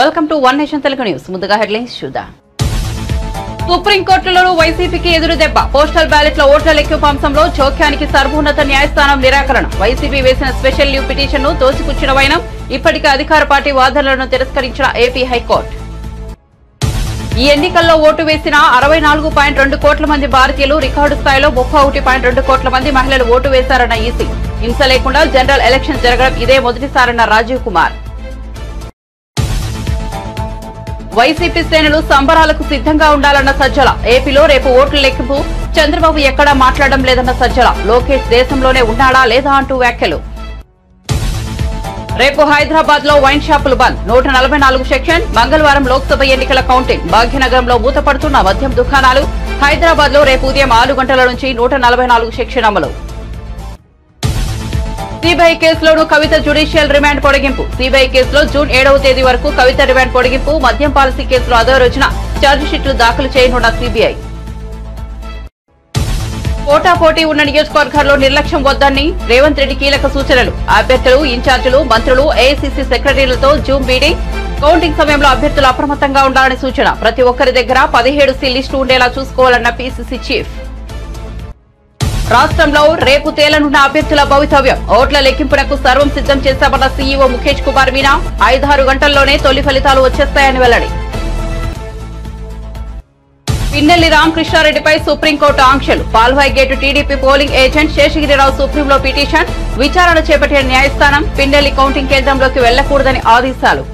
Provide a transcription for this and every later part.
Welcome to one nation Telugu news. ముందుగా headlines చూద్దాం. సుప్రీంకోర్టులో వైసీపీకి ఎదురు దెబ్బ. పోస్టల్ బ్యాలెట్ల ఓట్ల లెక్కింపు అంశంలో జోక్యానికి సర్వోన్నత న్యాయస్థానం నిరాకరణ. వైసీపీ వేసిన స్పెషల్ లీవ్ పిటిషన్ ను తోసిపుచ్చిన వైనం. ఇప్పటికే అధికార పార్టీ వాదనలను తిరస్కరించిన ఏపీ హైకోర్టు. ఈ ఎన్నికల్లో ఓటు వేసిన 64.2 కోట్ల మంది భారతీయులు, రికార్డు స్థాయిలో 31.2 కోట్ల మంది మహిళలు ఓటు వేశారన్న ఈసీ. హింస లేకుండా జనరల్ ఎలక్షన్ జరగడం ఇదే మొదటిసారన్న రాజీవ్ కుమార్. వైసీపీ శ్రేణులు సంబరాలకు సిద్ధంగా ఉండాలన్న సజ్జల. ఏపీలో రేపు ఓట్ల లెక్కింపు. చంద్రబాబు ఎక్కడా మాట్లాడడం లేదన్న సజ్జల. లోకేష్ దేశంలోనే ఉన్నాడా లేదా అంటూ వ్యాఖ్యలు. రేపు హైదరాబాద్ లో వైన్ షాపులు బంద్. 144 సెక్షన్. మంగళవారం లోక్సభ ఎన్నికల కౌంటింగ్. భాగ్యనగరంలో మూతపడుతున్న మద్యం దుకాణాలు. హైదరాబాద్ లో రేపు ఉదయం 6 గంటల నుంచి 144 సెక్షన్ అమలు. సిబిఐ కేసులోనూ కవిత జ్యుడిషియల్ రిమాండ్ పొడిగింపు. సిబిఐ కేసులో జూన్ 7వ తేదీ వరకు కవిత రిమాండ్ పొడిగింపు. మద్యం పాలసీ కేసులో అదో రోజున ఛార్జిషీట్లు దాఖలు చేయనున్న సిబిఐ. పోటాపోటీ ఉన్న నియోజకవర్గాల్లో నిర్లక్ష్యం వద్దని రేవంత్ రెడ్డి కీలక సూచనలు. అభ్యర్థులు, ఇన్ఛార్జీలు, మంత్రులు, ఏఐసీసీ సెక్రటరీలతో జూమ్ మీటింగ్. కౌంటింగ్ సమయంలో అభ్యర్థులు అప్రమత్తంగా ఉండాలని సూచన. ప్రతి ఒక్కరి దగ్గర 17 లిస్టు ఉండేలా చూసుకోవాలన్న పీసీసీ చీఫ్. రాష్ట్రంలో రేపు తేలనున్న అభ్యర్థుల భవితవ్యం. ఓట్ల లెక్కింపునకు సర్వం సిద్ధం చేశామన్న సీఈఓ ముఖేష్ కుమార్ మీనా. 5-6 గంటల్లోనే తొలి ఫలితాలు వచ్చేస్తాయని వెల్లడి. పిన్నెల్లి రామకృష్ణారెడ్డిపై సుప్రీంకోర్టు ఆంక్షలు. Palvai gate TDP polling agent Seshagirirao సుప్రీంలో పిటిషన్. విచారణ చేపట్టిన న్యాయస్థానం పిన్నెల్లి కౌంటింగ్ కేంద్రంలోకి వెళ్లకూడదని ఆదేశాలు.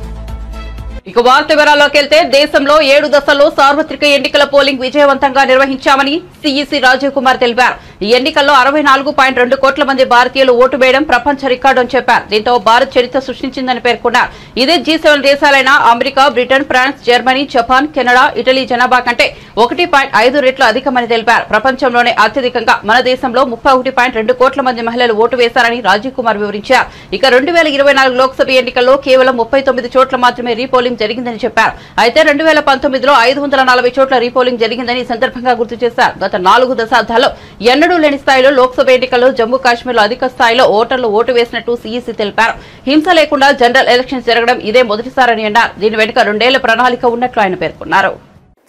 ఇక వార్త వివరాల్లోకి వెళ్తే, దేశంలో 7 దశల్లో సార్వత్రిక ఎన్నికల పోలింగ్ విజయవంతంగా నిర్వహించామని సీఈసీ రాజీవ్ కుమార్ తెలిపారు. ఈ ఎన్నికల్లో 64.2 కోట్ల మంది భారతీయులు ఓటు వేయడం ప్రపంచ రికార్డు అని చెప్పారు. దీంతో భారత్ చరిత్ర సృష్టించిందని పేర్కొన్నారు. ఇదే G7 దేశాలైన America, Britain, France, Germany, Japan, Canada, Italy జనాభా కంటే 1.5 రెట్లు అధికమని తెలిపారు. ప్రపంచంలోనే అత్యధికంగా మన దేశంలో 31.2 కోట్ల మంది మహిళలు ఓటు వేశారని రాజీవ్ కుమార్ వివరించారు. ఇక 2024 లోక్సభ ఎన్నికల్లో కేవలం 39 చోట్ల మాత్రమే రీపోలింగ్ జరిగిందని చెప్పారు. అయితే 2019లో 540 చోట్ల రీపోలింగ్ జరిగిందని ఈ సందర్భంగా గుర్తు చేశారు. గత 4 దశాబ్దాల్లో ఎన్నడూ లేని స్థాయిలో లోక్సభ ఎన్నికల్లో జమ్మూ కాశ్మీర్లో అధిక స్థాయిలో ఓటర్లు ఓటు వేసినట్టు సీఈసీ తెలిపారు. హింస లేకుండా జనరల్ ఎలక్షన్స్ జరగడం ఇదే మొదటిసారని అన్నారు. దీని వెనుక 2 ఏళ్ల ప్రణాళిక ఉన్నట్లు ఆయన పేర్కొన్నారు.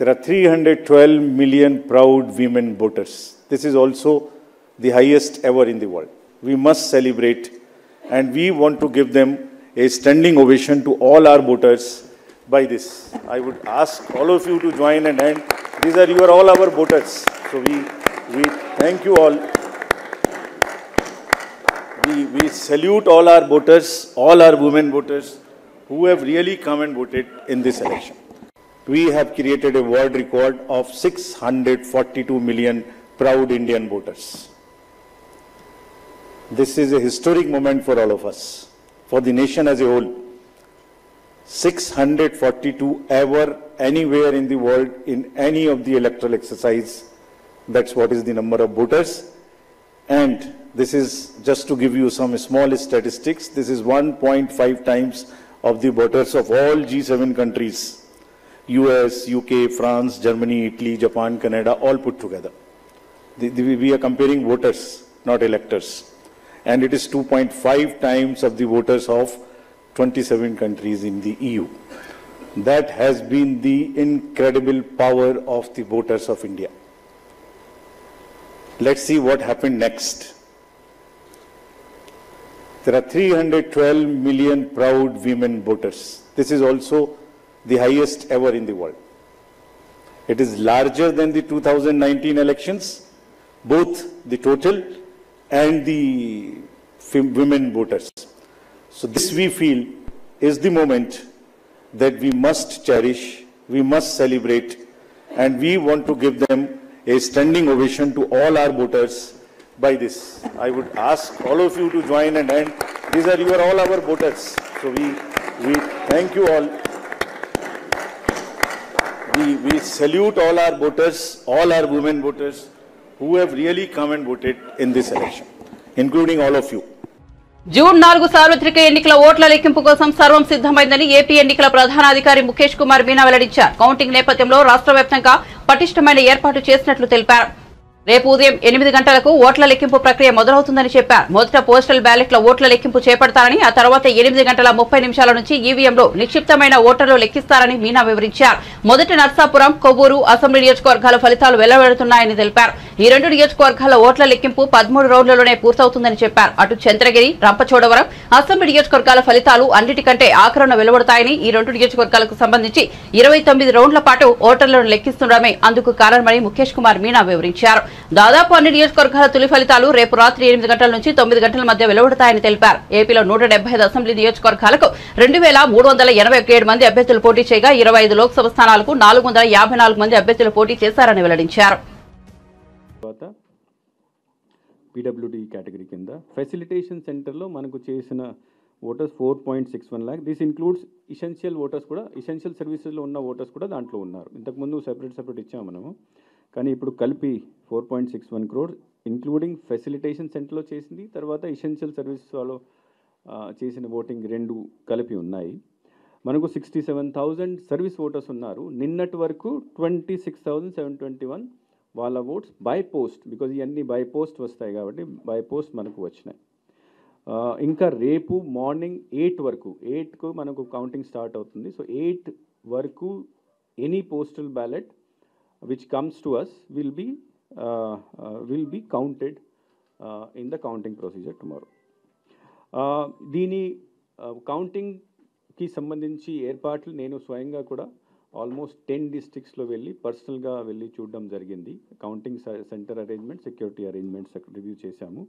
There are 312 million proud women voters. This is also the highest ever in the world. We must celebrate, and we want to give them a standing ovation to all our voters by this. I would ask all of you to join and hand. These are all our voters. So we thank you all. We salute all our voters, all our women voters who have really come and voted in this election. We have created a world record of 642 million proud Indian voters. This is a historic moment for all of us, for the nation as a whole. 642 ever, anywhere in the world, in any of the electoral exercise. That's what is the number of voters. And this is just to give you some small statistics. This is 1.5 times of the voters of all G7 countries. US, UK, France, Germany, Italy, Japan, Canada, all put together. We are comparing voters, not electors. And it is 2.5 times of the voters of 27 countries in the EU. That has been the incredible power of the voters of India. Let's see what happened next. There are 312 million proud women voters. This is also the highest ever in the world. It is larger than the 2019 elections, both the total and the women voters. So this we feel is the moment that we must cherish, we must celebrate, and we want to give them a standing ovation to all our voters by this. I would ask all of you to join and hand. These are all our voters. So we thank you all. We salute all our voters, all our women voters who have really come and voted in this election, including all of you. June 4 సార్వత్రిక ఎన్నికల ఓట్ల లెక్కింపు కోసం సర్వం సిద్ధమైందని AP ఎన్నికల ప్రధానాధికారి ముఖేష్ కుమార్ మీనా వెల్లడించారు. Counting నేపథ్యంలో రాష్ట్ర వ్యాప్తంగా పటిష్టమైన ఏర్పాటు చేసినట్లు తెలిపారు. రేపు ఉదయం 8 గంటలకు ఓట్ల లెక్కింపు ప్రక్రియ మొదలవుతుందని చెప్పారు. మొదట పోస్టల్ బ్యాలెట్ల ఓట్ల లెక్కింపు చేపడతారని, ఆ తర్వాత 8:30 నుంచి ఈవీఎంలో నిక్షిప్తమైన ఓటర్లు లెక్కిస్తారని మీనా వివరించారు. మొదటి నర్సాపురం, కొవ్వూరు అసెంబ్లీ నియోజకవర్గాల ఫలితాలు వెలువడుతున్నాయని తెలిపారు. ఈ 2 నియోజకవర్గాల ఓట్ల లెక్కింపు 13 రౌండ్లలోనే పూర్తవుతుందని చెప్పారు. అటు చంద్రగిరి, రంపచోడవరం అసెంబ్లీ నియోజకవర్గాల ఫలితాలు అన్నిటికంటే ఆఖరున వెలువడతాయని, ఈ 2 నియోజకవర్గాలకు సంబంధించి 29 రౌండ్ల పాటు ఓటర్లను లెక్కిస్తుండడమే అందుకు కారణమని ముఖేష్ కుమార్ మీనా వివరించారు. దాదాపు అన్ని నియోజకవర్గాల తొలి ఫలితాలు రేపు రాత్రి 8 గంటల నుంచి 9 గంటల మధ్య వెలువడతాయని తెలిపారు. ఏపీలో 175 అసెంబ్లీ నియోజకవర్గాలకు 2387 మంది అభ్యర్థులు పోటీ చేయగా 25 లోక్సభ స్థానాలకు 454 మంది అభ్యర్థులు పోటీ చేశారని వెల్లడించారు. పీడబ్ల్యూడీ కేటగిరీ కింద ఫెసిలిటేషన్ సెంటర్లో మనకు చేసిన voters 4.61 lakh. This includes essential voters కూడా, ఇసెన్షియల్ సర్వీసెస్లో ఉన్న ఓటర్స్ కూడా దాంట్లో ఉన్నారు. ఇంతకుముందు సెపరేట్ ఇచ్చాము మనము, కానీ ఇప్పుడు కలిపి 4.61 crores ఇంక్లూడింగ్ ఫెసిలిటేషన్ సెంటర్లో చేసింది, తర్వాత ఇసెన్షియల్ సర్వీసెస్ వాళ్ళు చేసిన ఓటింగ్ 2 కలిపి ఉన్నాయి. మనకు 67,000 సర్వీస్ ఓటర్స్ ఉన్నారు. నిన్నటి వరకు 26,721 వాళ్ళ ఓట్స్ బై పోస్ట్, బికాజ్ ఇవన్నీ బై పోస్ట్ వస్తాయి కాబట్టి బై పోస్ట్ మనకు వచ్చినాయి. ఇంకా రేపు మార్నింగ్ 8 వరకు, 8కు మనకు కౌంటింగ్ స్టార్ట్ అవుతుంది. సో 8 వరకు any postal ballot which comes to us will be counted in the counting procedure tomorrow. దీని కౌంటింగ్కి సంబంధించి ఏర్పాట్లు నేను స్వయంగా కూడా ఆల్మోస్ట్ 10 డిస్ట్రిక్ట్స్లో పర్సనల్గా వెళ్ళి చూడడం జరిగింది. Counting centre arrangement, security arrangements review చేశాము.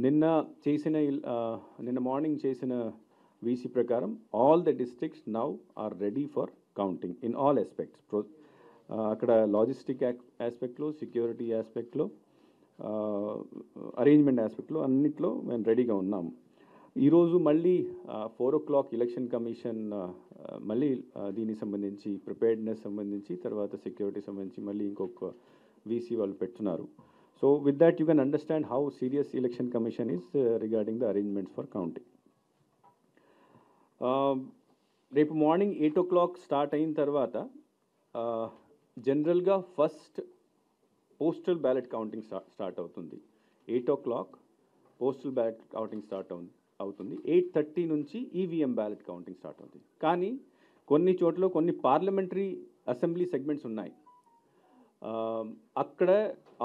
నిన్న మార్నింగ్ చేసిన వీసీ ప్రకారం all the districts now are ready for counting in all aspects. అక్కడ లాజిస్టిక్ ఆస్పెక్ట్లో, సెక్యూరిటీ ఆస్పెక్ట్లో, అరేంజ్మెంట్ ఆస్పెక్ట్లో అన్నిట్లో మేము రెడీగా ఉన్నాము. ఈరోజు మళ్ళీ 4 o'clock ఎలక్షన్ కమిషన్ మళ్ళీ దీనికి సంబంధించి ప్రిపేర్డ్నెస్ సంబంధించి, తర్వాత సెక్యూరిటీ సంబంధించి మళ్ళీ ఇంకొక వీసీ వాళ్ళు పెడుతున్నారు. So with that you can understand how serious election commission is regarding the arrangements for counting. రేపు మార్నింగ్ 8 o'clock స్టార్ట్ అయిన తర్వాత జనరల్గా first postal ballot counting start అవుతుంది. 8 o'clock postal ballot counting start అవుతుంది. 8:30 నుంచి ఈవీఎం బ్యాలెట్ కౌంటింగ్ స్టార్ట్ అవుతుంది. కానీ కొన్ని చోట్ల కొన్ని పార్లమెంటరీ అసెంబ్లీ సెగ్మెంట్స్ ఉన్నాయి, అక్కడ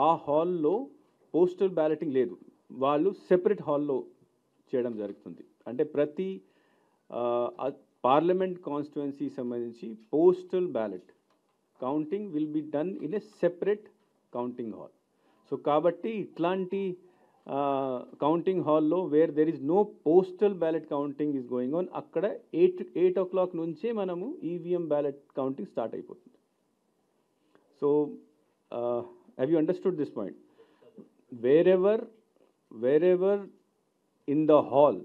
ఆ హాల్లో పోస్టల్ బ్యాలెటింగ్ లేదు, వాళ్ళు సెపరేట్ హాల్లో చేయడం జరుగుతుంది. అంటే ప్రతి పార్లమెంట్ కాన్స్టిట్యుయెన్సీ సంబంధించి postal ballot counting will be done in a separate counting hall. So కాబట్టి ఇట్లాంటి కౌంటింగ్ హాల్లో where there is no postal ballot counting is going on, అక్కడ 8 o'clock నుంచే మనము ఈవీఎం బ్యాలెట్ కౌంటింగ్ స్టార్ట్ అయిపోతుంది. So have you understood this point? wherever in the hall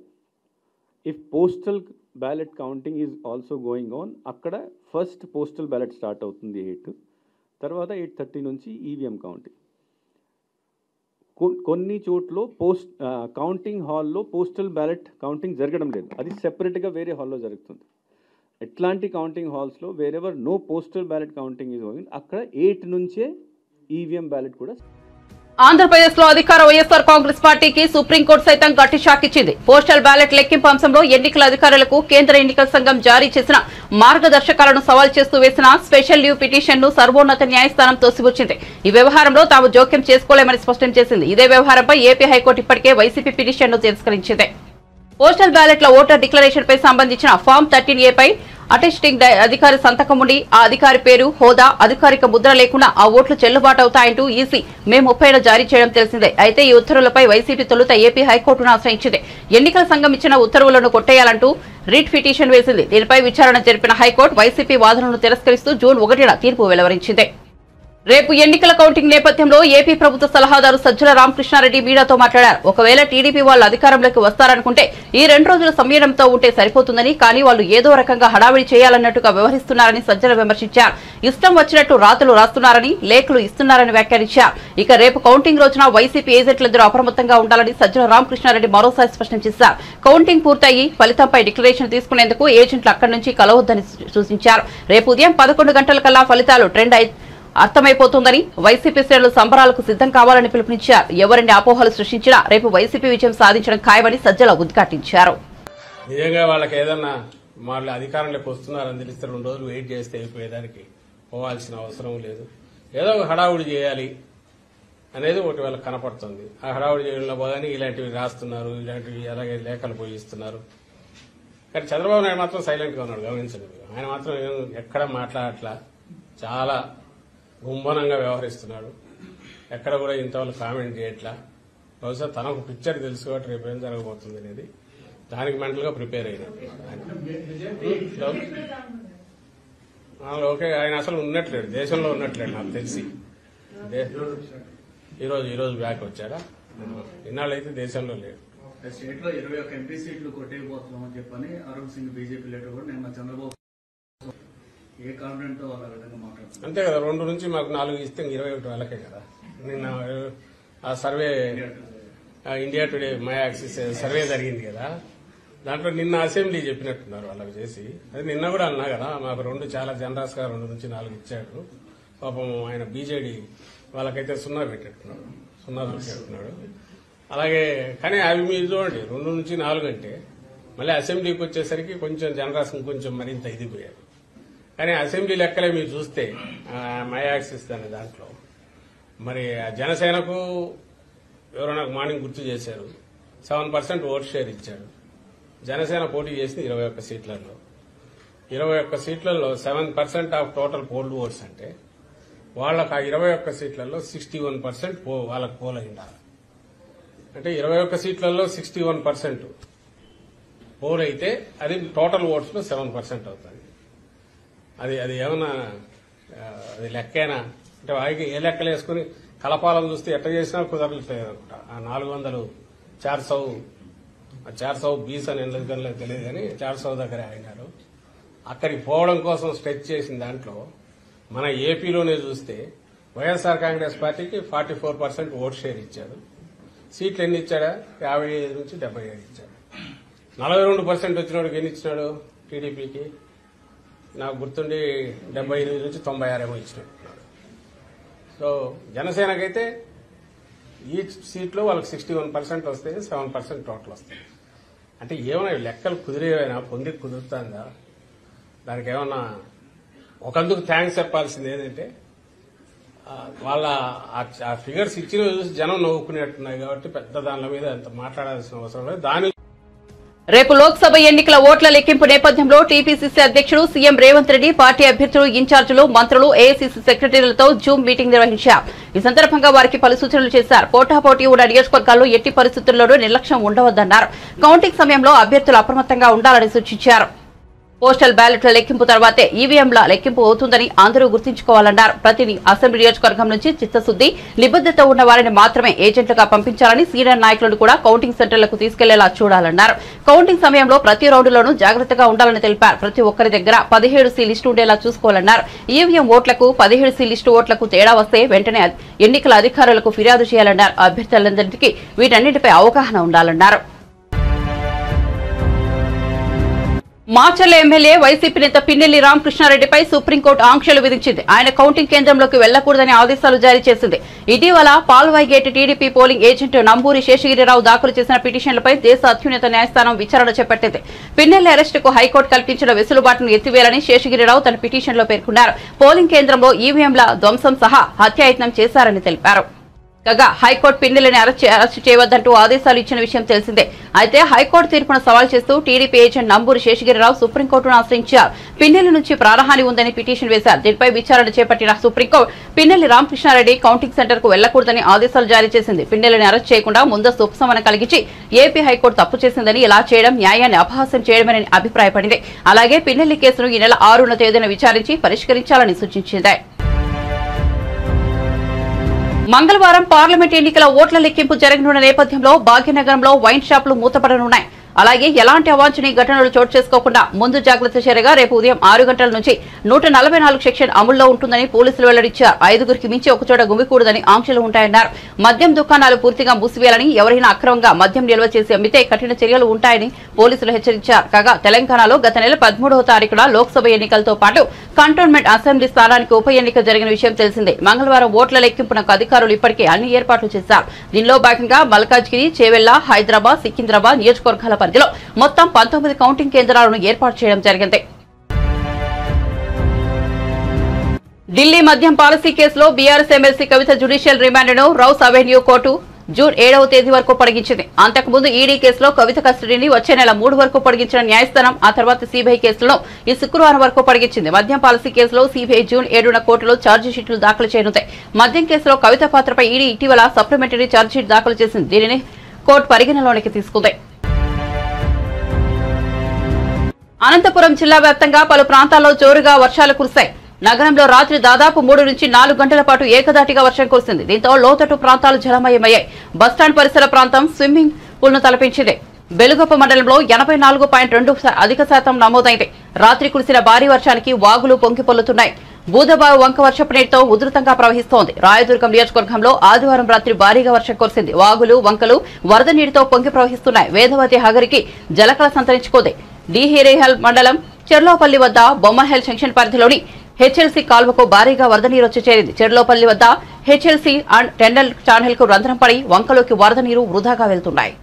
if postal ballot counting is also going on, అక్కడ first postal ballot start అవుతుంది 8, తర్వాత 8:30 నుంచి EVM counting. కొన్ని చోట్ల కౌంటింగ్ హాల్లో పోస్టల్ బ్యాలెట్ కౌంటింగ్ జరగడం లేదు, అది సెపరేట్గా వేరే హాల్లో జరుగుతుంది. ఎట్లాంటి కౌంటింగ్ హాల్స్లో wherever no postal ballot counting is going, అక్కడ 8 నుంచే ఈవీఎం బ్యాలెట్ కూడా. ఆంధ్రప్రదేశ్ లో అధికార వైఎస్ఆర్ కాంగ్రెస్ పార్టీకి సుప్రీంకోర్టు సైతం గట్టి షాక్ ఇచ్చింది. పోస్టల్ బ్యాలెట్ లెక్కింపు అంశంలో ఎన్నికల అధికారులకు కేంద్ర ఎన్నికల సంఘం జారీ చేసిన మార్గదర్శకాలను సవాల్ చేస్తూ వేసిన స్పెషల్ లీవ్ పిటిషన్ ను సర్వోన్నత న్యాయస్థానం తోసిపుచ్చింది. ఈ వ్యవహారంలో తాము జోక్యం చేసుకోలేమని స్పష్టం చేసింది. ఇదే వ్యవహారంపై ఏపీ హైకోర్టు ఇప్పటికే వైసీపీ పిటిషన్ ను తిరస్కరించింది. పోస్టల్ బ్యాలెట్ల ఓటర్ డిక్లరేషన్ పై సంబంధించిన ఫామ్ 13A పై అటెస్టింగ్ అధికారి సంతకం ఉండి ఆ అధికారి పేరు, హోదా, అధికారిక ముద్ర లేకుండా ఆ ఓట్లు చెల్లుబాటు అవుతాయంటూ ఈసీ మే 30న జారీ చేయడం తెలిసిందే. అయితే ఈ ఉత్తర్వులపై వైసీపీ తొలుత ఏపీ హైకోర్టును ఆశ్రయించింది. ఎన్నికల సంఘం ఇచ్చిన ఉత్తర్వులను కొట్టేయాలంటూ రిట్ పిటిషన్ వేసింది. దీనిపై విచారణ జరిపిన హైకోర్టు వైసీపీ వాదనలను తిరస్కరిస్తూ జూన్ 1న తీర్పు వెలువరించింది. రేపు ఎన్నికల కౌంటింగ్ నేపథ్యంలో ఏపీ ప్రభుత్వ సలహాదారు సజ్జల రామకృష్ణారెడ్డి మీడియాతో మాట్లాడారు. ఒకవేళ టీడీపీ వాళ్ళు అధికారంలోకి వస్తారనుకుంటే ఈ 2 రోజుల సంయమనంతో ఉంటే సరిపోతుందని, కానీ వాళ్ళు ఏదో రకంగా హడావిడి చేయాలన్నట్టుగా వ్యవహరిస్తున్నారని సజ్జల విమర్శించారు. ఇష్టం వచ్చినట్టు రాతలు రాస్తున్నారని, లేఖలు ఇస్తున్నారని వ్యాఖ్యానించారు. ఇక రేపు కౌంటింగ్ రోజున వైసీపీ ఏజెంట్లందరూ అప్రమత్తంగా ఉండాలని సజ్జల రామకృష్ణారెడ్డి మరోసారి స్పష్టం చేశారు. కౌంటింగ్ పూర్తయి ఫలితంపై డిక్లరేషన్ తీసుకునేందుకు ఏజెంట్లు అక్కడి నుంచి కలవద్దని సూచించారు. రేపు ఉదయం 11 గంటలకల్లా ఫలితాలు ట్రెండ్ అర్థమైపోతుందని వైసీపీ శ్రేణులు సంబరాలకు సిద్ధం కావాలని పిలుపునిచ్చారు. ఎవరిని అపోహలు సృష్టించినా రేపు వైసీపీ విజయం సాధించడం ఖాయమని సజ్జల ఉద్ఘాటించారు. నిజంగా వాళ్ళకి ఏదన్నా వాళ్ళు అధికారంలోకి వస్తున్నారని తెలిస్తే 2 రోజులు వెయిట్ చేస్తే అయిపోయేదానికి పోవాల్సిన అవసరం లేదు. ఏదో ఒక హడావుడి చేయాలి అనేది ఒకటి వాళ్ళకి కనపడుతుంది. ఆ హడావుడి చేయడంలో పోగానే ఇలాంటివి రాస్తున్నారు, ఇలాంటివి అలాగే లేఖలు పోయిస్తున్నారు. కానీ చంద్రబాబు నాయుడు మాత్రం సైలెంట్ గా ఉన్నాడు. గమనించండి, ఆయన మాత్రం ఎక్కడ మాట్లాడట్లా, చాలా గుంభనంగా వ్యవహరిస్తున్నాడు. ఎక్కడ కూడా ఇంతవరకు కామెంట్ చేయట్లా. బహుశా తనకు పిక్చర్ తెలుసు కాబట్టి రేపు ఏం జరగబోతుంది అనేది దానికి మెంటల్ గా ప్రిపేర్ అయినాడు. ఓకే, ఆయన అసలు ఉన్నట్లేడు, దేశంలో ఉన్నట్లేడు నాకు తెలిసి. ఈరోజు బ్యాక్ వచ్చాడా? ఇన్నాళ్ళు అయితే దేశంలో లేడు. స్టేట్ లో 21 ఎంపీ సీట్లు కొట్టేయబోతున్నామని చెప్పని అరుణ్ సింగ్ బీజేపీ లీడర్ కూడా నిన్న చంద్రబాబు ఏ కాన్ఫిడెంట్ తో వాళ్ళ విధంగా మాట్లాడుతున్నారు. అంతే కదా, 2 నుంచి మాకు 4 ఇస్తే 21 వాళ్ళకే కదా. నిన్న ఆ survey India today my axis survey జరిగింది కదా, దాంట్లో నిన్న అసెంబ్లీ చెప్పినట్టున్నారు వాళ్ళకి చేసి. అది నిన్న కూడా అన్నా కదా, మాకు 2 చాలా జనరస్ గా 2 నుంచి 4 ఇచ్చాడు. పాపం ఆయన బీజేడీ వాళ్ళకైతే 0 పెట్టేట్టున్నాడు. అలాగే కానీ అవి మీరు చూడండి, 2 నుంచి 4 అంటే మళ్ళీ అసెంబ్లీకి వచ్చేసరికి కొంచెం జనరస్ కొంచెం మరింత ఇదిపోయారు. కానీ అసెంబ్లీ లెక్కలే మీరు చూస్తే మై యాక్సిస్ అనే దాంట్లో మరి జనసేనకు ఎవరో నాకు మార్నింగ్ గుర్తు చేశారు, 7% ఓట్ షేర్ ఇచ్చాడు. జనసేన పోటీ చేసింది 21 సీట్లలో. 21 సీట్లలో 7% ఆఫ్ టోటల్ పోల్డ్ ఓట్స్ అంటే వాళ్ళకు ఆ 21 సీట్లలో 61% వాళ్ళకు పోల్ అయిండాలి. అంటే 21 సీట్లలో 61% పోల్ అయితే అది టోటల్ ఓట్స్ లో 7% అవుతుంది. అది ఏమన్నా అది లెక్కేనా? అంటే వారికి ఏ లెక్కలు వేసుకుని కలపాలను చూస్తే ఎట్లా చేసినా కుదరట్లేదు అనుకుంటా. ఆ 400 400 20 అని ఎందుకని తెలియదు కానీ 400 దగ్గర అయినారు. అక్కడికి పోవడం కోసం స్ట్రెచ్ చేసిన దాంట్లో మన ఏపీలోనే చూస్తే వైఎస్ఆర్ కాంగ్రెస్ పార్టీకి 44% ఓట్ షేర్ ఇచ్చాడు. సీట్లు ఎన్ని ఇచ్చాడా? 55 నుంచి 77 ఇచ్చాడు. 42% వచ్చినోడికి ఎన్ని ఇచ్చినాడు? టీడీపీకి నాకు గుర్తుండి 78 నుంచి 96 ఏమో ఇచ్చినట్టున్నాడు. సో జనసేనకైతే ఈ సీట్లో వాళ్ళకి 61% వస్తాయి, 7% టోటల్ వస్తాయి. అంటే ఏమైనా లెక్కలు కుదిరేవైనా పొంది కుదురుతుందా? దానికి ఏమన్నా ఒకందుకు థ్యాంక్స్ చెప్పాల్సింది ఏంటంటే వాళ్ళ ఆ ఫిగర్స్ ఇచ్చిన చూసి జనం నవ్వుకునేట్టున్నాయి కాబట్టి పెద్ద దానిల మీద అంత మాట్లాడాల్సిన అవసరం లేదు. దాని రేపు లోక్సభ ఎన్నికల ఓట్ల లెక్కింపు నేపథ్యంలో టీపీసీసీ అధ్యక్షుడు సీఎం రేవంత్ రెడ్డి పార్టీ అభ్యర్థులు, ఇన్ఛార్జీలు, మంత్రులు, ఏఐసీసీ సెక్రటరీలతో జూమ్ మీటింగ్ నిర్వహించారు. ఈ సందర్భంగా వారికి పలు సూచనలు చేశారు. పోటాపోటీ ఉన్న నియోజకవర్గాల్లో ఎట్టి పరిస్థితుల్లోనూ నిర్లక్ష్యం ఉండవద్దన్నారు. కౌంటింగ్ సమయంలో అభ్యర్థులు అప్రమత్తంగా ఉండాలని సూచించారు. పోస్టల్ బ్యాలెట్ల లెక్కింపు తర్వాతే ఈవీఎంల లెక్కింపు అవుతుందని అందరూ గుర్తుంచుకోవాలన్నారు. ప్రతి అసెంబ్లీ నియోజకవర్గం నుంచి చిత్తశుద్ది, నిబద్దత ఉన్న వారిని మాత్రమే ఏజెంట్లుగా పంపించాలని, సీనియర్ నాయకులను కూడా కౌంటింగ్ సెంటర్లకు తీసుకెళ్లేలా చూడాలన్నారు. కౌంటింగ్ సమయంలో ప్రతి రౌండ్లోనూ జాగ్రత్తగా ఉండాలని తెలిపారు. ప్రతి ఒక్కరి దగ్గర 17C లిస్టు ఉండేలా చూసుకోవాలన్నారు. ఈవీఎం ఓట్లకు 17C లిస్టు ఓట్లకు తేడా వస్తే వెంటనే ఎన్నికల అధికారులకు ఫిర్యాదు చేయాలన్నారు. అభ్యర్థులందరికీ వీటన్నిటిపై అవగాహన ఉండాలన్నారు. మాచర్ల ఎమ్మెల్యే వైసీపీ నేత పిన్నెల్లి రామకృష్ణారెడ్డిపై సుప్రీంకోర్టు ఆంక్షలు విధించింది. ఆయన కౌంటింగ్ కేంద్రంలోకి వెళ్లకూడదని ఆదేశాలు జారీ చేసింది. ఇటీవల Palvai gate TDP polling agent Namburi Seshagirirao దాఖలు చేసిన పిటిషన్లపై దేశ అత్యున్నత న్యాయస్థానం విచారణ చేపట్టింది. పిన్నెల్లి అరెస్టుకు హైకోర్టు కల్పించిన వెసులుబాటును ఎత్తివేయాలని శేషగిరిరావు తన పిటిషన్లో పేర్కొన్నారు. పోలింగ్ కేంద్రంలో ఈవీఎంల ధ్వంసం సహా హత్యాయత్నం చేశారని తెలిపారు. కాగా హైకోర్టు పిన్నెల్లిని అరెస్టు చేయవద్దంటూ ఆదేశాలు ఇచ్చిన విషయం తెలిసిందే. అయితే హైకోర్టు తీర్పును సవాల్ చేస్తూ టీడీపీ ఏజెంట్ నంబూరి శేషగిరిరావు సుప్రీంకోర్టును ఆశ్రయించారు. పిన్నెల్లి నుంచి ప్రాణహాని ఉందని పిటిషన్ వేశారు. దీనిపై విచారణ చేపట్టిన supreme court Pinnelli Ramakrishna Reddy counting centre కు వెళ్లకూడదని ఆదేశాలు జారీ చేసింది. పిన్నెల్లిని అరెస్ట్ చేయకుండా ముందస్తు ఉపశమనం కలిగించి ఏపీ హైకోర్టు తప్పు చేసిందని, ఇలా చేయడం న్యాయాన్ని అపహాస్యం చేయడమని అభిప్రాయపడింది. అలాగే పిన్నెల్లి కేసును ఈ నెల 6వ తేదీన విచారించి పరిష్కరించాలని సూచించింది. మంగళవారం పార్లమెంట్ ఎన్నికల ఓట్ల లెక్కింపు జరగనున్న నేపథ్యంలో భాగ్యనగరంలో వైన్ షాపులు మూతపడనున్నాయి. అలాగే ఎలాంటి అవాంఛనీయ ఘటనలు చోటు చేసుకోకుండా ముందు జాగ్రత్త చర్యగా రేపు ఉదయం 6 గంటల నుంచి 144 సెక్షన్ అమల్లో ఉంటుందని పోలీసులు వెల్లడించారు. 5గురికి మించి ఒకచోట గుమికూడదని ఆంక్షలు ఉంటాయన్నారు. మద్యం దుకాణాలు పూర్తిగా మూసివేయాలని, ఎవరైనా అక్రమంగా మద్యం నిల్వ చేసి అమ్మితే కఠిన చర్యలు ఉంటాయని పోలీసులు హెచ్చరించారు. కాగా తెలంగాణలో గత నెల 13వ తారీఖున లోక్సభ ఎన్నికలతో పాటు కంటోన్మెంట్ అసెంబ్లీ స్థానానికి ఉప ఎన్నిక జరిగిన విషయం తెలిసిందే. మంగళవారం ఓట్ల లెక్కింపునకు అధికారులు ఇప్పటికే అన్ని ఏర్పాట్లు చేశారు. దీనిలో భాగంగా మల్కాజ్గిరి, చేవెళ్ల, హైదరాబాద్, సికింద్రాబాద్ నియోజకవర్గాల పరిధిలో మొత్తం 19 కౌంటింగ్ కేంద్రాలను ఏర్పాటు చేయడం జరిగింది. ఢిల్లీ మద్యం పాలసీ కేసులో బీఆర్ఎస్ ఎమ్మెల్సీ కవిత జ్యుడిషియల్ రిమాండ్ను రౌస్ అవెన్యూ కోర్టు జూన్ 7వ తేదీ వరకు పొడిగించింది. అంతకుముందు ఈడీ కేసులో కవిత కస్టడీని వచ్చే నెల 3 వరకు పొడిగించిన న్యాయస్థానం ఆ తర్వాత సీబీఐ కేసులను ఈ శుక్రవారం వరకు పొడిగించింది. మద్యం పాలసీ కేసులో సీబీఐ జూన్ 7న కోర్టులో ఛార్జిషీట్లు దాఖలు చేయనుంది. మద్యం కేసులో కవిత పాత్రపై ఈడీ ఇటీవల సప్లిమెంటరీ ఛార్జిషీట్ దాఖలు చేసింది. దీనిని కోర్టు పరిగణలోనికి తీసుకుంది. అనంతపురం జిల్లా వ్యాప్తంగా పలు ప్రాంతాల్లో జోరుగా వర్షాలు కురిశాయి. నగరంలో రాత్రి దాదాపు 3 నుంచి 4 గంటల పాటు ఏకధాటిగా వర్షం కురిసింది. దీంతో లోతట్టు ప్రాంతాలు జలమయమయ్యాయి. బస్టాండ్ పరిసర ప్రాంతం స్విమ్మింగ్ పూల్ ను తలపించింది. బెలుగొప్ప మండలంలో 84.2 అధిక శాతం నమోదైంది. రాత్రి కురిసిన భారీ వర్షానికి వాగులు పొంగి పొల్లుతున్నాయి. బూదబావు వంక వర్షపు నీటితో ఉధృతంగా ప్రవహిస్తోంది. రాయదుర్గం నియోజకవర్గంలో ఆదివారం రాత్రి భారీగా వర్షం కురిసింది. వాగులు, వంకలు వరద నీటితో పొంగి ప్రవహిస్తున్నాయి. వేదవతి హగరికి జలకళ సంతరించుకుంది. డిహిరేహల్ మండలం చెర్లోపల్లి వద్ద బొమ్మహెల్ జంక్షన్ పరిధిలోని హెచ్ఎల్సీ కాల్వకు భారీగా వరద నీరు వచ్చి చేరింది. చెర్లోపల్లి వద్ద హెచ్ఎల్సీ అండ్ టెండల్ ఛానల్ కు రంధ్రం పడి వంకలోకి వరద నీరు వృధాగా వెళ్తున్నాయి.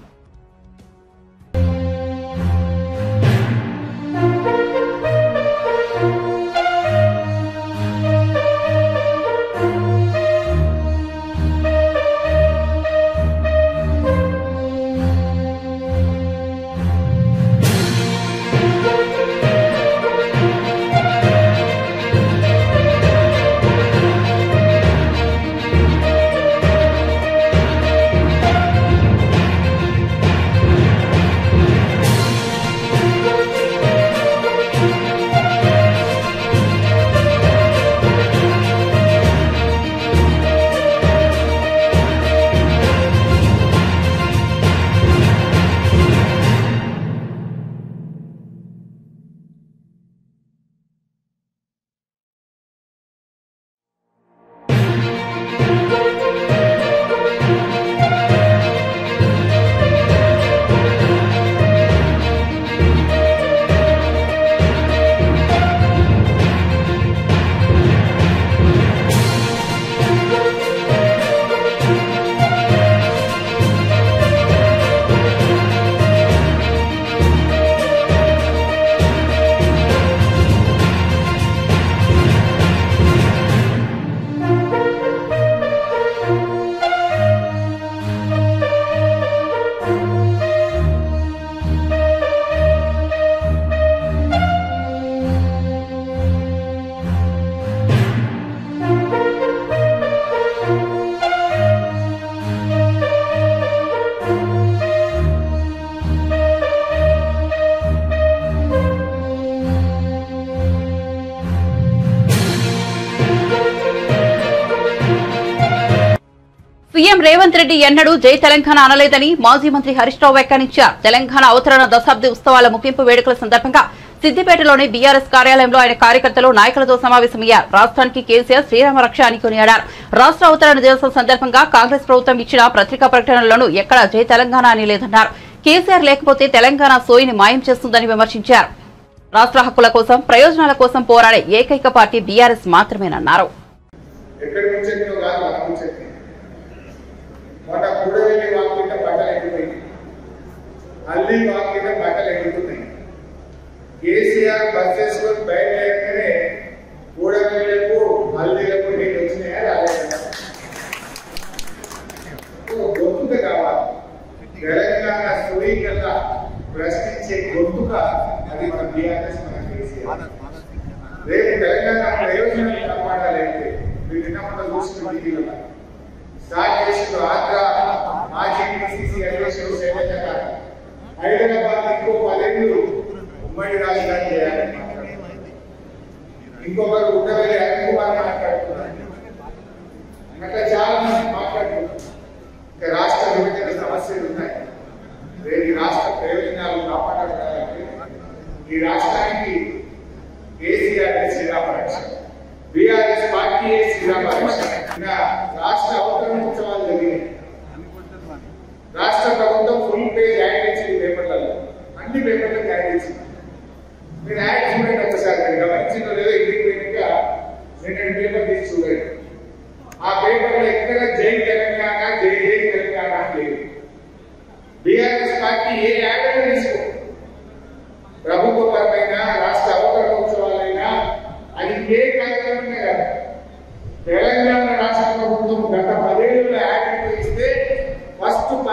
సీఎం రేవంత్ రెడ్డి ఎన్నడూ జై తెలంగాణ అనలేదని మాజీ మంత్రి హరీష్ రావు వ్యాఖ్యానించారు. తెలంగాణ అవతరణ దశాబ్ది ఉత్సవాల ముగింపు వేడుకల సందర్భంగా సిద్దిపేటలోని బీఆర్ఎస్ కార్యాలయంలో ఆయన కార్యకర్తలు, నాయకులతో సమావేశమయ్యారు. రాష్ట్రానికి కేసీఆర్ శ్రీరామ రక్ష అని కొనియాడారు. రాష్ట్ర అవతరణ దివసం సందర్భంగా కాంగ్రెస్ ప్రభుత్వం ఇచ్చిన పత్రికా ప్రకటనలను ఎక్కడా జై తెలంగాణ అని లేదన్నారు. కేసీఆర్ లేకపోతే తెలంగాణ సోయిని మాయం చేస్తుందని విమర్శించారు. రాష్ట్ర హక్కుల కోసం, ప్రయోజనాల కోసం పోరాడే ఏకైక పార్టీ బీఆర్ఎస్ మాత్రమేనన్నారు. మొన్న కూడవెల్లి వాక్ కింద బట్టలు ఎగిపోయింది, అల్లి వాక్ కింద బట్టలు ఎగుతున్నాయి. కేసీఆర్ బస్ చేసుకొని బయలుదేరగానే కూడవెల్లకు అల్లీలకు నీళ్ళు వచ్చినాయా రాలేదా? గొంతుక కావాలి. తెలంగాణ సూయికల్లా ప్రశ్నించే గొంతుక అది మన బీఆర్ఎస్, మన కేసీఆర్. రేపు తెలంగాణ ప్రయోజనాలు కాపాడాలంటే మీరు నిన్న చూసిన టీవీలో స్టార్ట్ చేసిన ఆంధ్ర మాజీ పిసిసి అధ్యక్షుడు శైలజ గారు హైదరాబాద్ ఇంకో 10 ఏళ్ళు ఉమ్మడి రాజధాని చేయాలని మాట్లాడుతున్నారు. ఇంకొకరు ఉండవల్లి అనిల్ కుమార్ మాట్లాడుతున్నారు. అట్లా చాలా మంది మాట్లాడుతున్నారు. ఇంకా రాష్ట్ర విభజన సమస్యలు ఉన్నాయి. రేపు రాష్ట్ర ప్రయోజనాలు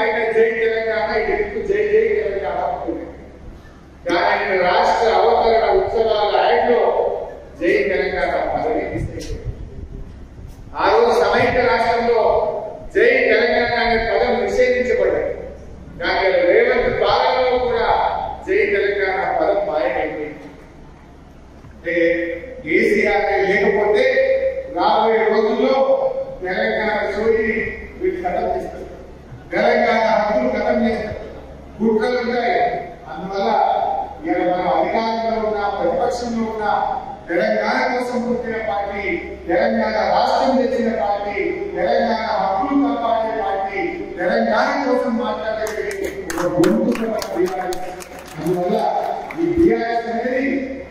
బయట జై తెలంగాణ, ఎదురు జై జై తెలంగాణ ఉంటుంది. కానీ రాష్ట్ర అవతరణ ఉత్సవాల ఆయనలో జై తెలంగాణ పదవి తీసేది. ఆ రోజు సమైక్య రాష్ట్రంలో జై తెలంగాణ అనే పదం నిషేధించబడ్డాయి. కానీ రేవంత్ పాలనలో కూడా జై తెలంగాణ పదం మాయమైపోయింది. అంటే కేసీఆర్ లేకపోతే రాబోయే రోజుల్లో తెలంగాణ సోయి వీళ్ళు కథం చేస్తారు, తెలంగాణ హక్కులు కథం చేస్తారు, కుట్రలు ఉంటాయి. అందువల్ల ఇవాళ మనం అధికారంలో ఉన్న ప్రతిపక్షంలో ఉన్న తెలంగాణ కోసం పుట్టిన పార్టీ, తెలంగాణ రాష్ట్రం తెచ్చిన పార్టీ, తెలంగాణ హక్కులు కాపాడే పార్టీ, తెలంగాణ కోసం మాట్లాడే అందువల్ల ఈ బీఆర్ఎస్ అనేది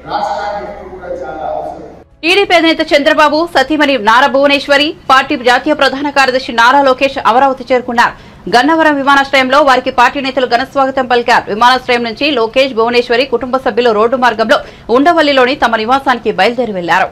రాష్ట్రానికి ఎప్పుడు కూడా చాలా అవసరం. టీడీపీ అధినేత చంద్రబాబు సతీమణి నారా భువనేశ్వరి, పార్టీ జాతీయ ప్రధాన కార్యదర్శి నారా లోకేష్ అమరావతి చేరుకున్నారు. గన్నవరం విమానాశ్రయంలో వారికి పార్టీ నేతలు ఘనస్వాగతం పలికారు. విమానాశ్రయం నుంచి లోకేష్, భువనేశ్వరి కుటుంబ సభ్యులు రోడ్డు మార్గంలో ఉండవల్లిలోని తమ నివాసానికి బయలుదేరి వెళ్లారు.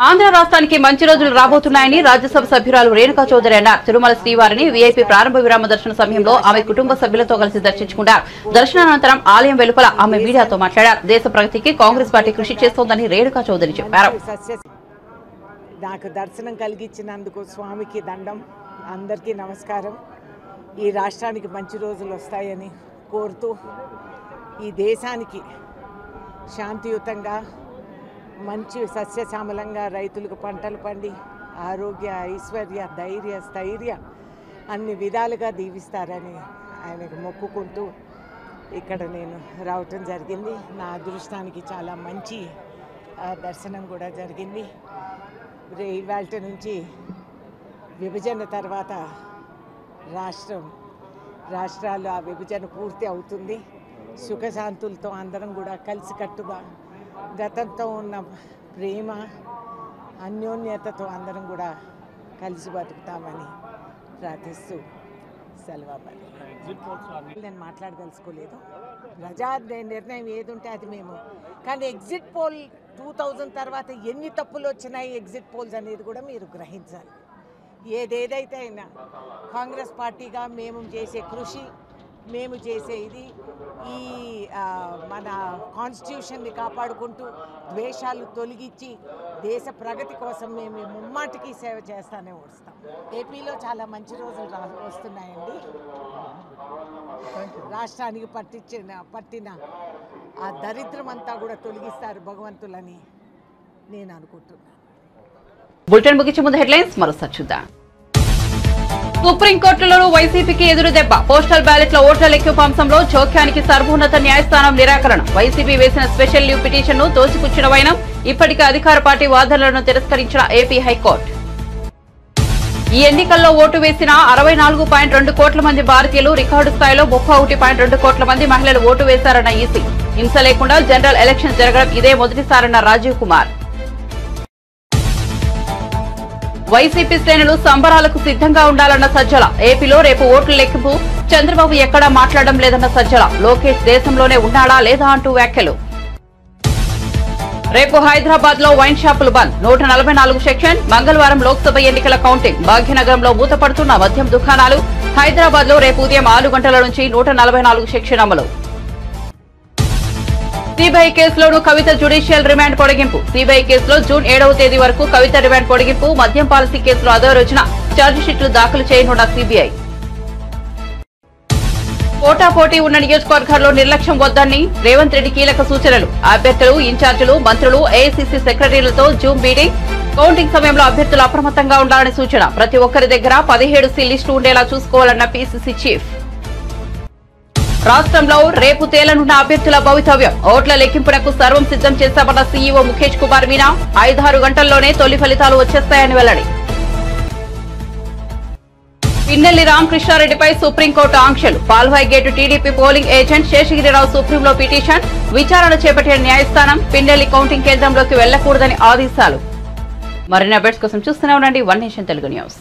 ఆంధ్ర రాష్ట్రానికి మంచి రోజులు రాబోతున్నాయని రాజ్యసభ సభ్యురాలు రేణుకా చౌదరి అన్నారు. తిరుమల శ్రీవారిని వీఐపీ ప్రారంభ విరామ దర్శన సమయంలో ఆమె కుటుంబ సభ్యులతో కలిసి దర్శించుకున్నారు. దర్శనానంతరం ఆలయం వెలుపల ఆమె మీడియాతో మాట్లాడారు. దేశ ప్రగతికి కాంగ్రెస్ పార్టీ కృషి చేస్తోందని రేణుకా చౌదరి చెప్పారు. నాకు దర్శనం కలిగించినందుకు స్వామికి దండం. అందరికీ నమస్కారం. ఈ రాష్ట్రానికి మంచి రోజులు వస్తాయని కోరుతూ ఈ దేశానికి శాంతియుతంగా మంచి సస్యశ్యామలంగా రైతులకు పంటలు పండి ఆరోగ్య ఐశ్వర్య ధైర్య స్థైర్య అన్ని విధాలుగా దీవిస్తారని ఆయనకు మొక్కుకుంటూ ఇక్కడ నేను రావటం జరిగింది. నా అదృష్టానికి చాలా మంచి దర్శనం కూడా జరిగింది. ఇవాళ నుంచి విభజన తర్వాత రాష్ట్రాలు ఆ విభజన పూర్తి అవుతుంది. సుఖశాంతులతో అందరం కూడా కలిసికట్టుగా గతంతో ఉన్న ప్రేమ అన్యోన్యతతో అందరం కూడా కలిసి బతుకుతామని ప్రార్థిస్తూ సెలవు. నేను మాట్లాడదలుచుకోలేదు. ప్రజా నిర్ణయం ఏది ఉంటే అది మేము. కానీ ఎగ్జిట్ పోల్ 2000 తర్వాత ఎన్ని తప్పులు వచ్చినాయి ఎగ్జిట్ పోల్స్ అనేది కూడా మీరు గ్రహించాలి. ఏదేదైతే అయినా కాంగ్రెస్ పార్టీగా మేము చేసే కృషి, మేము చేసే ఇది ఈ మన కాన్స్టిట్యూషన్ని కాపాడుకుంటూ ద్వేషాలు తొలగించి దేశ ప్రగతి కోసం మేము ముమ్మాటికి సేవ చేస్తానే వస్తాం. ఏపీలో చాలా మంచి రోజులు వస్తున్నాయండి. రాష్ట్రానికి పట్టిన ఆ దరిద్రం అంతా కూడా తొలగిస్తారు భగవంతులని నేను అనుకుంటున్నాను. బులెటిన్ ముగించే ముందు హెడ్లైన్స్ మరోసారి చూద్దాం. సుప్రీంకోర్టులో వైసీపీకి ఎదురు దెబ్బ. పోస్టల్ బ్యాలెట్ల ఓట్ల లెక్కింపు అంశంలో జోక్యానికి సర్వోన్నత న్యాయస్థానం నిరాకరణ. వైసీపీ వేసిన స్పెషల్ లీవ్ పిటిషన్ ను తోసిపుచ్చిన వైనం. ఇప్పటికే అధికార పార్టీ వాదనలను తిరస్కరించిన ఏపీ హైకోర్టు. ఈ ఎన్నికల్లో ఓటు వేసిన 64.2 కోట్ల మంది భారతీయులు, రికార్డు స్థాయిలో 31.2 కోట్ల మంది మహిళలు ఓటు వేశారన్న ఈసీ. హింస లేకుండా జనరల్ ఎలక్షన్ జరగడం ఇదే మొదటిసారన్న రాజీవ్ కుమార్. వైసీపీ శ్రేణులు సంబరాలకు సిద్ధంగా ఉండాలన్న సజ్జల. ఏపీలో రేపు ఓట్ల లెక్కింపు. చంద్రబాబు ఎక్కడా మాట్లాడడం లేదన్న సజ్జల. లోకేష్ దేశంలోనే ఉన్నాడా లేదా అంటూ వ్యాఖ్యలు. రేపు హైదరాబాద్ లో వైన్ షాపులు బంద్. 144 సెక్షన్. మంగళవారం లోక్సభ ఎన్నికల కౌంటింగ్. భాగ్యనగరంలో మూతపడుతున్న మద్యం దుకాణాలు. హైదరాబాద్ లో రేపు ఉదయం 6 గంటల నుంచి 144 సెక్షన్ అమలు. సిబిఐ కేసులోనూ కవిత జ్యుడిషియల్ రిమాండ్ పొడిగింపు. సిబిఐ కేసులో జూన్ 7వ తేదీ వరకు కవిత రిమాండ్ పొడిగింపు. మద్యం పాలసీ కేసులో అదో రోజున ఛార్జిషీట్లు దాఖలు చేయనున్న సిబిఐ. పోటాపోటీ ఉన్న నియోజకవర్గాల్లో నిర్లక్ష్యం వద్దని రేవంత్ రెడ్డి కీలక సూచనలు. అభ్యర్థులు, ఇన్ఛార్జీలు, మంత్రులు, ఏఐసీసీ సెక్రటరీలతో జూమ్ మీటింగ్. కౌంటింగ్ సమయంలో అభ్యర్థులు అప్రమత్తంగా ఉండాలని సూచన. ప్రతి ఒక్కరి దగ్గర 17 సి లిస్టు ఉండేలా చూసుకోవాలన్న పీసీసీ చీఫ్. రాష్ట్రంలో రేపు తేలనున్న అభ్యర్థుల భవితవ్యం. ఓట్ల లెక్కింపునకు సర్వం సిద్ధం చేశామన్న సీఈఓ ముఖేష్ కుమార్ మీనా. 5-6 గంటల్లోనే తొలి ఫలితాలు వచ్చేస్తాయని వెల్లడి. పిన్నెల్లి రామకృష్ణారెడ్డిపై సుప్రీంకోర్టు ఆంక్షలు. Palvai gate TDP polling agent Seshagirirao సుప్రీంలో పిటిషన్. విచారణ చేపట్టిన న్యాయస్థానం పిన్నెల్లి కౌంటింగ్ కేంద్రంలోకి వెళ్లకూడదని ఆదేశాలు. మరిన్ని అప్డేట్స్ కోసం చూస్తూనే ఉండండి వన్ నేషన్ తెలుగు న్యూస్.